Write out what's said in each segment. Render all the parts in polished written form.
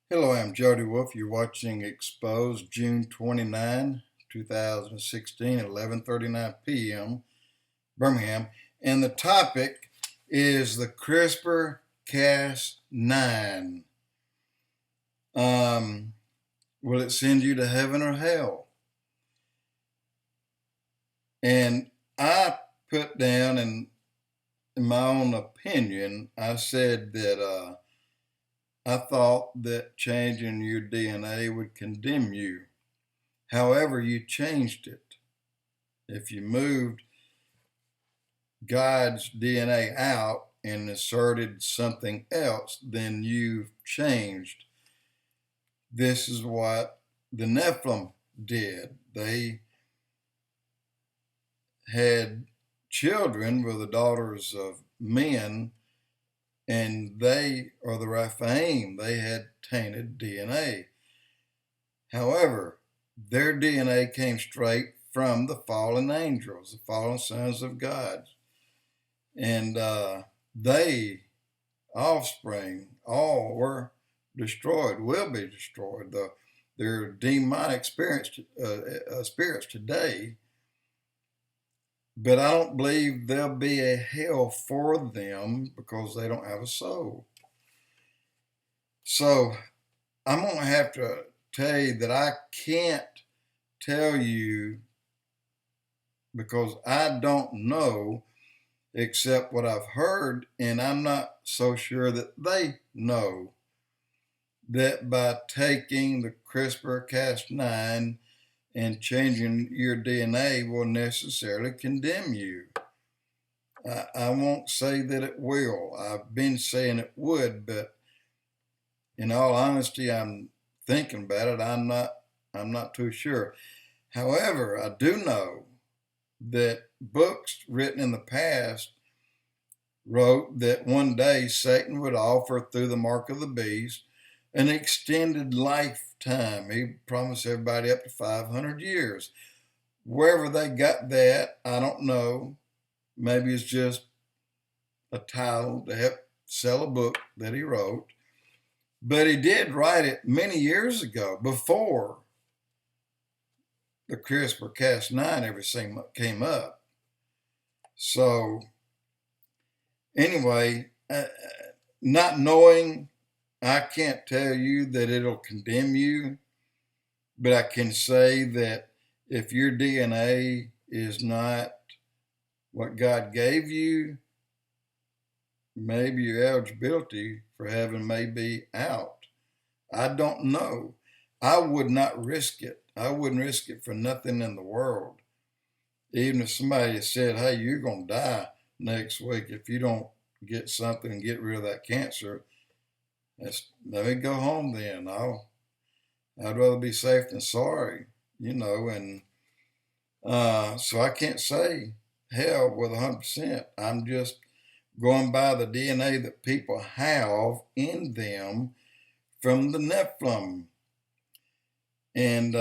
Hello, I'm Jody Wolf. You're watching Expoz, June 29, 2016 at 11:39 p.m. Birmingham. And the topic is the CRISPR-Cas9. Will it send you to heaven or hell? And I put down in my own opinion, I said that I thought that changing your DNA would condemn you. However, you changed it. If you moved God's DNA out and inserted something else, then you've changed. This is what the Nephilim did. They had children with the daughters of men, and they are the Rephaim. They had tainted DNA. However, their DNA came straight from the fallen angels, the fallen sons of God. And they, offspring, all were destroyed, will be destroyed. Their demonic spirits today, but I don't believe there'll be a hell for them because they don't have a soul. So I'm going to have to tell you that I can't tell you because I don't know except what I've heard, and I'm not so sure that they know that by taking the CRISPR-Cas9 and changing your DNA will necessarily condemn you. I won't say that it will. I've been saying it would, but in all honesty, I'm thinking about it. I'm not too sure. However, I do know that books written in the past wrote that one day Satan would offer through the mark of the beast an extended lifetime. He promised everybody up to 500 years. Wherever they got that, I don't know. Maybe it's just a title to help sell a book that he wrote. But he did write it many years ago, before the CRISPR-Cas9 ever came up. So anyway, not knowing, I can't tell you that it'll condemn you, but I can say that if your DNA is not what God gave you, maybe your eligibility for heaven may be out. I don't know. I would not risk it. I wouldn't risk it for nothing in the world. Even if somebody said, hey, you're going to die next week if you don't get something and get rid of that cancer, let me go home then. I'd rather be safe than sorry, and so I can't say hell with 100%. I'm just going by the DNA that people have in them from the Nephilim. And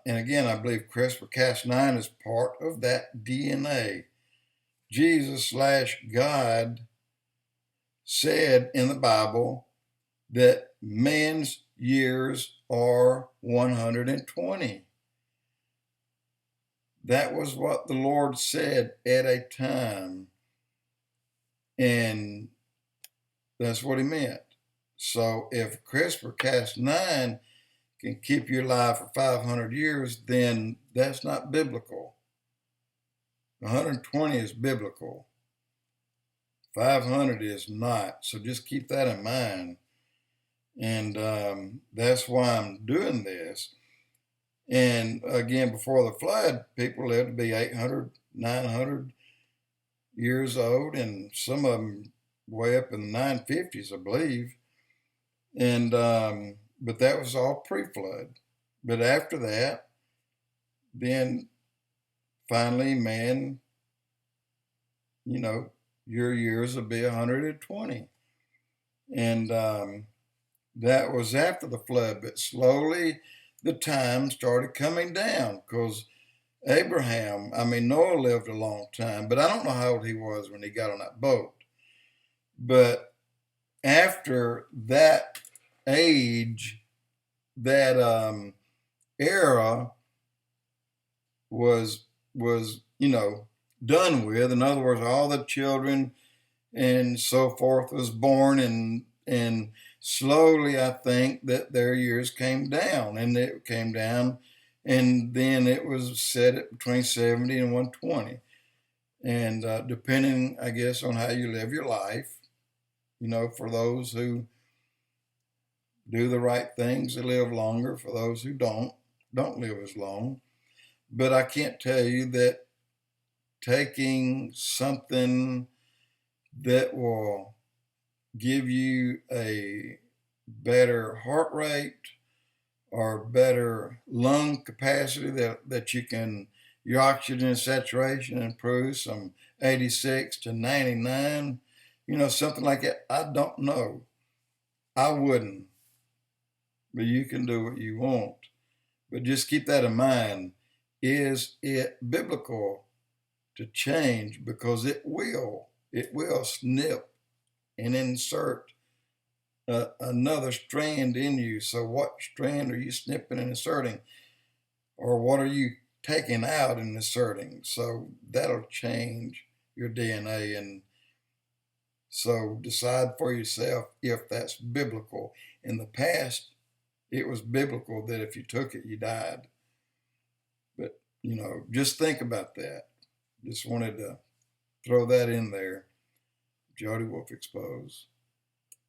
again, I believe CRISPR-Cas9 is part of that DNA. Jesus/God said in the Bible that man's years are 120. That was what the Lord said at a time. And that's what he meant. So if CRISPR-Cas9 can keep you alive for 500 years, then that's not biblical. 120 is biblical. 500 is not. So just keep that in mind. And that's why I'm doing this. And again, before the flood, people lived to be 800, 900 years old, and some of them way up in the 950s, I believe. And but that was all pre-flood. But after that, then finally, man, your years will be 120. And that was after the flood, but slowly the time started coming down because Noah lived a long time, but I don't know how old he was when he got on that boat. But after that age, that era was done with. In other words, all the children and so forth was born, and slowly I think that their years came down, and it came down, and then it was set at between 70 and 120. And depending, I guess, on how you live your life, for those who do the right things, they live longer. For those who don't live as long. But I can't tell you that taking something that will give you a better heart rate or better lung capacity, that you can, your oxygen saturation improves from 86 to 99, something like that. I don't know. I wouldn't, but you can do what you want. But just keep that in mind. Is it biblical to change? Because it will snip and insert another strand in you. So what strand are you snipping and inserting? Or what are you taking out and inserting? So that'll change your DNA. And so decide for yourself if that's biblical. In the past, it was biblical that if you took it, you died. But, just think about that. Just wanted to throw that in there. Jody Wolf Expoz.